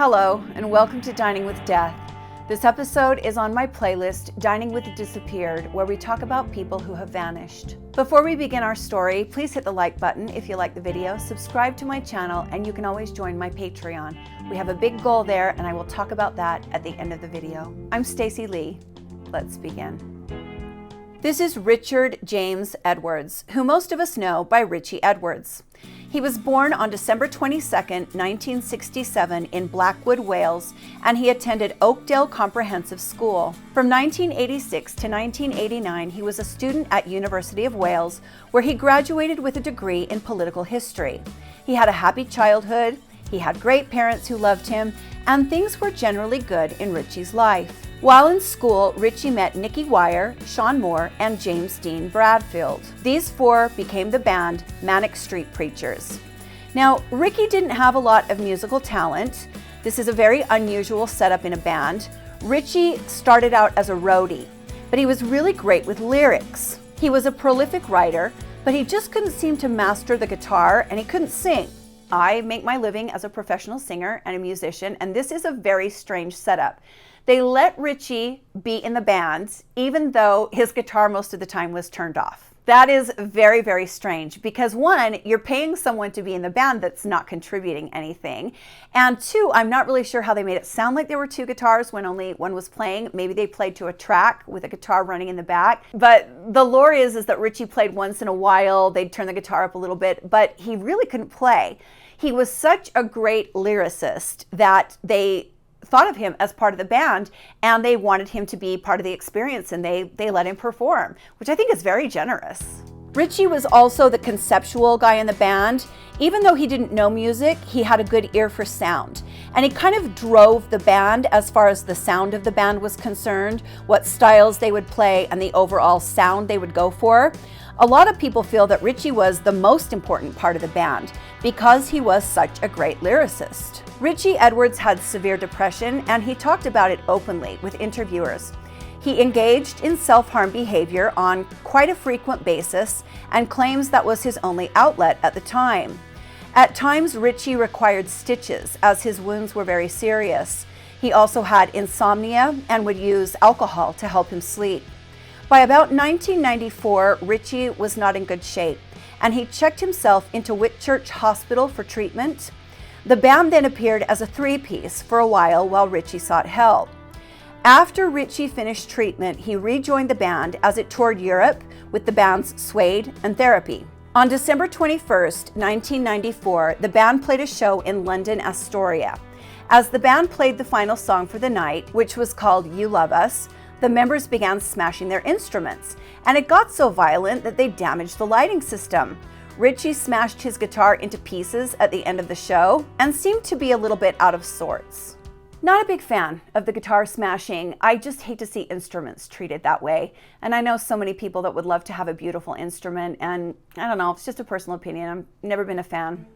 Hello, and welcome to Dining with Death. This episode is on my playlist, Dining with the Disappeared, where we talk about people who have vanished. Before we begin our story, please hit the like button if you like the video, subscribe to my channel, and you can always join my Patreon. We have a big goal there, and I will talk about that at the end of the video. I'm Stacy Lee. Let's begin. This is Richard James Edwards, who most of us know by Richey Edwards. He was born on December 22nd, 1967 in Blackwood, Wales, and he attended Oakdale Comprehensive School. From 1986 to 1989, he was a student at University of Wales, where he graduated with a degree in political history. He had a happy childhood, he had great parents who loved him, and things were generally good in Richey's life. While in school, Richey met Nicky Wire, Sean Moore, and James Dean Bradfield. These four became the band Manic Street Preachers. Now, Ricky didn't have a lot of musical talent. This is a very unusual setup in a band. Richey started out as a roadie, but he was really great with lyrics. He was a prolific writer, but he just couldn't seem to master the guitar, and he couldn't sing. I make my living as a professional singer and a musician, and this is a very strange setup. They let Richey be in the band, even though his guitar most of the time was turned off. That is very, very strange because one, you're paying someone to be in the band that's not contributing anything. And two, I'm not really sure how they made it sound like there were two guitars when only one was playing. Maybe they played to a track with a guitar running in the back. But the lore is that Richey played once in a while. They'd turn the guitar up a little bit, but he really couldn't play. He was such a great lyricist that they thought of him as part of the band, and they wanted him to be part of the experience, and they let him perform, which I think is very generous. Richey was also the conceptual guy in the band. Even though he didn't know music, he had a good ear for sound, and he kind of drove the band as far as the sound of the band was concerned, what styles they would play, and the overall sound they would go for. A lot of people feel that Richey was the most important part of the band because he was such a great lyricist. Richey Edwards had severe depression, and he talked about it openly with interviewers. He engaged in self-harm behavior on quite a frequent basis and claims that was his only outlet at the time. At times, Richey required stitches as his wounds were very serious. He also had insomnia and would use alcohol to help him sleep. By about 1994, Richey was not in good shape, and he checked himself into Whitchurch Hospital for treatment. The band then appeared as a three-piece for a while Richey sought help. After Richey finished treatment, he rejoined the band as it toured Europe with the bands Suede and Therapy. On December 21st, 1994, the band played a show in London, Astoria. As the band played the final song for the night, which was called You Love Us, the members began smashing their instruments, and it got so violent that they damaged the lighting system. Richey smashed his guitar into pieces at the end of the show and seemed to be a little bit out of sorts. Not a big fan of the guitar smashing. I just hate to see instruments treated that way. And I know so many people that would love to have a beautiful instrument, and I don't know, it's just a personal opinion. I've never been a fan.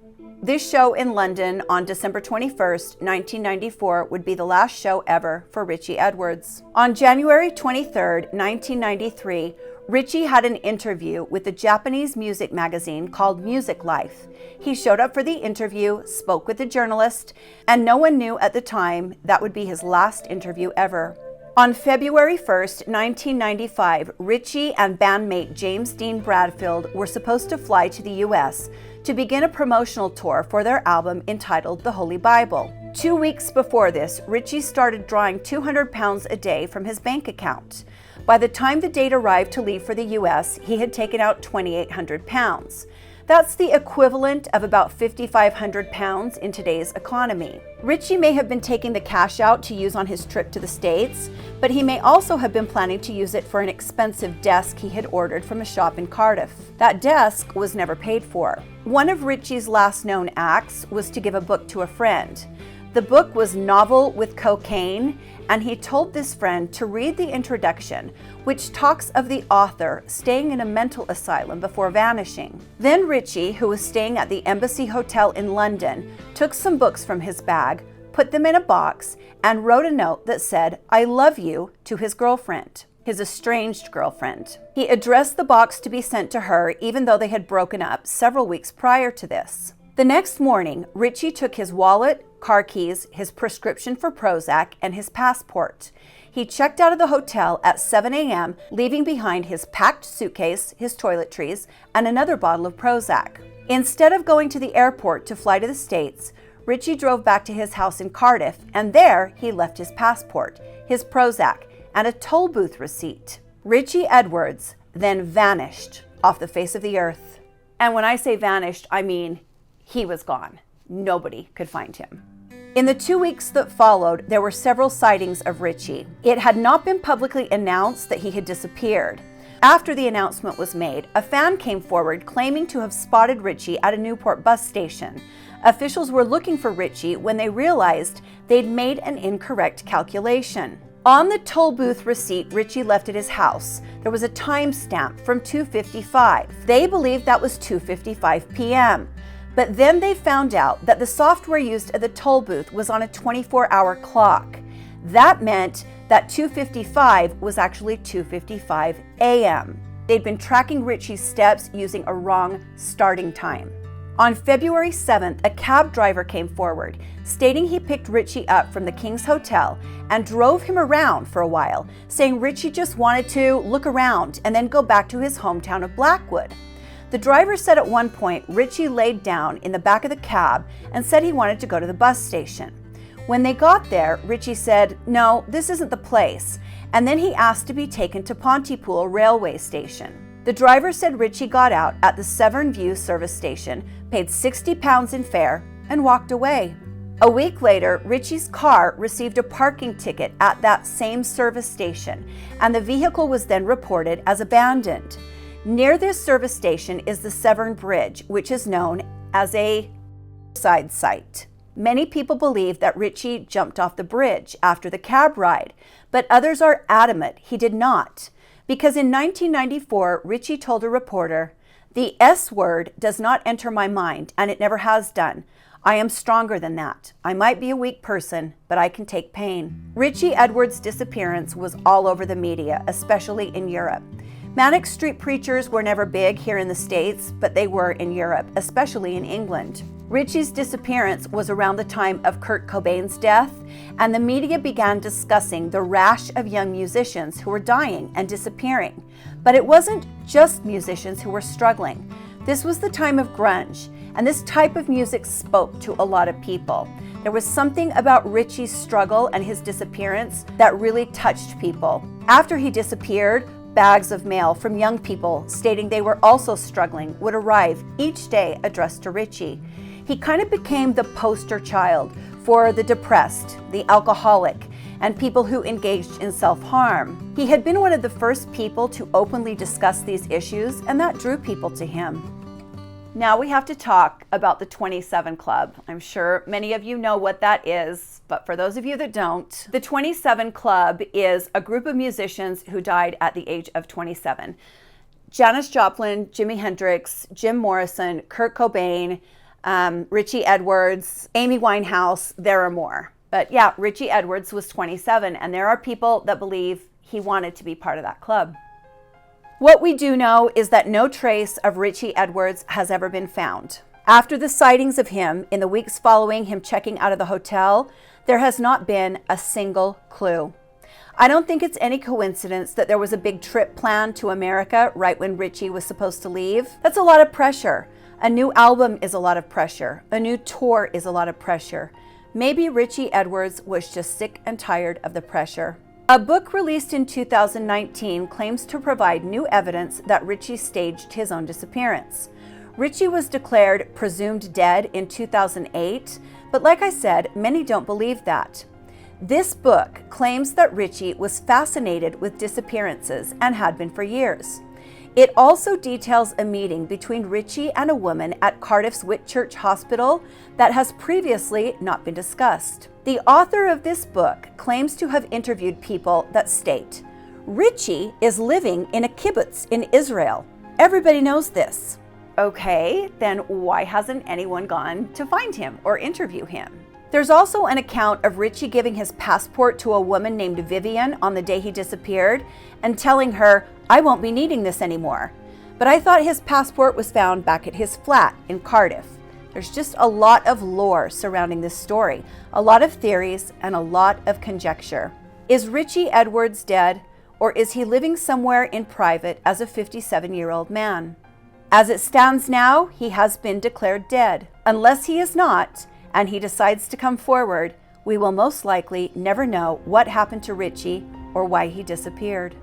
This show in London on December 21st, 1994 would be the last show ever for Richey Edwards. On January 23rd, 1993, Richey had an interview with the Japanese music magazine called Music Life. He showed up for the interview, spoke with the journalist, and no one knew at the time that would be his last interview ever. On February 1st, 1995, Richey and bandmate James Dean Bradfield were supposed to fly to the US to begin a promotional tour for their album entitled The Holy Bible. 2 weeks before this, Richey started drawing £200 a day from his bank account. By the time the date arrived to leave for the US, he had taken out £2,800. That's the equivalent of about £5,500 in today's economy. Richey may have been taking the cash out to use on his trip to the States, but he may also have been planning to use it for an expensive desk he had ordered from a shop in Cardiff. That desk was never paid for. One of Richey's last known acts was to give a book to a friend. The book was Novel with Cocaine, and he told this friend to read the introduction, which talks of the author staying in a mental asylum before vanishing. Then Richey, who was staying at the Embassy Hotel in London, took some books from his bag, put them in a box, and wrote a note that said, "I love you," to his girlfriend, his estranged girlfriend. He addressed the box to be sent to her, even though they had broken up several weeks prior to this. The next morning, Richey took his wallet, car keys, his prescription for Prozac, and his passport. He checked out of the hotel at 7 a.m., leaving behind his packed suitcase, his toiletries, and another bottle of Prozac. Instead of going to the airport to fly to the States, Richey drove back to his house in Cardiff, and there he left his passport, his Prozac, and a toll booth receipt. Richey Edwards then vanished off the face of the earth. And when I say vanished, I mean he was gone. Nobody could find him. In the 2 weeks that followed, there were several sightings of Richey. It had not been publicly announced that he had disappeared. After the announcement was made, a fan came forward claiming to have spotted Richey at a Newport bus station. Officials were looking for Richey when they realized they'd made an incorrect calculation. On the toll booth receipt Richey left at his house, there was a timestamp from 2:55. They believed that was 2:55 p.m. But then they found out that the software used at the toll booth was on a 24-hour clock. That meant that 2:55 was actually 2:55 a.m. They'd been tracking Richey's steps using a wrong starting time. On February 7th, a cab driver came forward, stating he picked Richey up from the King's Hotel and drove him around for a while, saying Richey just wanted to look around and then go back to his hometown of Blackwood. The driver said at one point Richey laid down in the back of the cab and said he wanted to go to the bus station. When they got there, Richey said, "No, this isn't the place," and then he asked to be taken to Pontypool railway station. The driver said Richey got out at the Severn Bridge service station, paid £60 in fare, and walked away. A week later, Richey's car received a parking ticket at that same service station, and the vehicle was then reported as abandoned. Near this service station is the Severn Bridge, which is known as a suicide site. Many people believe that Richey jumped off the bridge after the cab ride, but others are adamant he did not. Because in 1994, Richey told a reporter, "The S word does not enter my mind, and it never has done. I am stronger than that. I might be a weak person, but I can take pain." Richey Edwards' disappearance was all over the media, especially in Europe. Manic Street Preachers were never big here in the States, but they were in Europe, especially in England. Richey's disappearance was around the time of Kurt Cobain's death, and the media began discussing the rash of young musicians who were dying and disappearing. But it wasn't just musicians who were struggling. This was the time of grunge, and this type of music spoke to a lot of people. There was something about Richey's struggle and his disappearance that really touched people. After he disappeared, bags of mail from young people stating they were also struggling would arrive each day addressed to Richey. He kind of became the poster child for the depressed, the alcoholic, and people who engaged in self-harm. He had been one of the first people to openly discuss these issues, and that drew people to him. Now we have to talk about the 27 Club. I'm sure many of you know what that is, but for those of you that don't, the 27 Club is a group of musicians who died at the age of 27. Janis Joplin, Jimi Hendrix, Jim Morrison, Kurt Cobain, Richey Edwards, Amy Winehouse, there are more. But yeah, Richey Edwards was 27, and there are people that believe he wanted to be part of that club. What we do know is that no trace of Richey Edwards has ever been found. After the sightings of him in the weeks following him checking out of the hotel, there has not been a single clue. I don't think it's any coincidence that there was a big trip planned to America right when Richey was supposed to leave. That's a lot of pressure. A new album is a lot of pressure. A new tour is a lot of pressure. Maybe Richey Edwards was just sick and tired of the pressure. A book released in 2019 claims to provide new evidence that Richey staged his own disappearance. Richey was declared presumed dead in 2008, but like I said, many don't believe that. This book claims that Richey was fascinated with disappearances and had been for years. It also details a meeting between Richey and a woman at Cardiff's Whitchurch Hospital that has previously not been discussed. The author of this book claims to have interviewed people that state, Richey is living in a kibbutz in Israel. Everybody knows this. Okay, then why hasn't anyone gone to find him or interview him? There's also an account of Richey giving his passport to a woman named Vivian on the day he disappeared and telling her, "I won't be needing this anymore." But I thought his passport was found back at his flat in Cardiff. There's just a lot of lore surrounding this story, a lot of theories, and a lot of conjecture. Is Richey Edwards dead, or is he living somewhere in private as a 57-year-old man? As it stands now, he has been declared dead. Unless he is not, and he decides to come forward, we will most likely never know what happened to Richey or why he disappeared.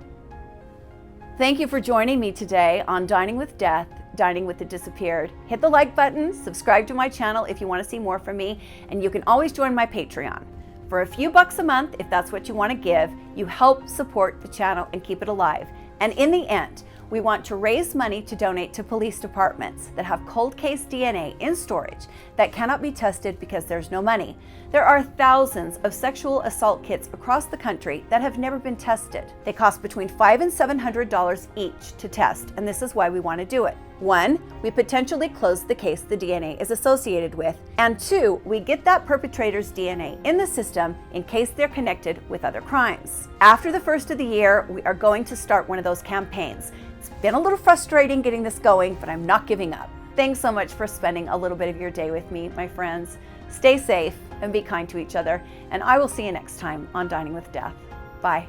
Thank you for joining me today on Dining with Death, Dining with the Disappeared. Hit the like button, subscribe to my channel if you want to see more from me, and you can always join my Patreon. For a few bucks a month, if that's what you want to give, you help support the channel and keep it alive. And in the end, we want to raise money to donate to police departments that have cold case DNA in storage that cannot be tested because there's no money. There are thousands of sexual assault kits across the country that have never been tested. They cost between $500 and $700 each to test, and this is why we want to do it. 1, we potentially close the case the DNA is associated with, and 2, we get that perpetrator's DNA in the system in case they're connected with other crimes. After the first of the year, we are going to start one of those campaigns. It's been a little frustrating getting this going, but I'm not giving up. Thanks so much for spending a little bit of your day with me, my friends. Stay safe and be kind to each other, and I will see you next time on Dining with Death. Bye.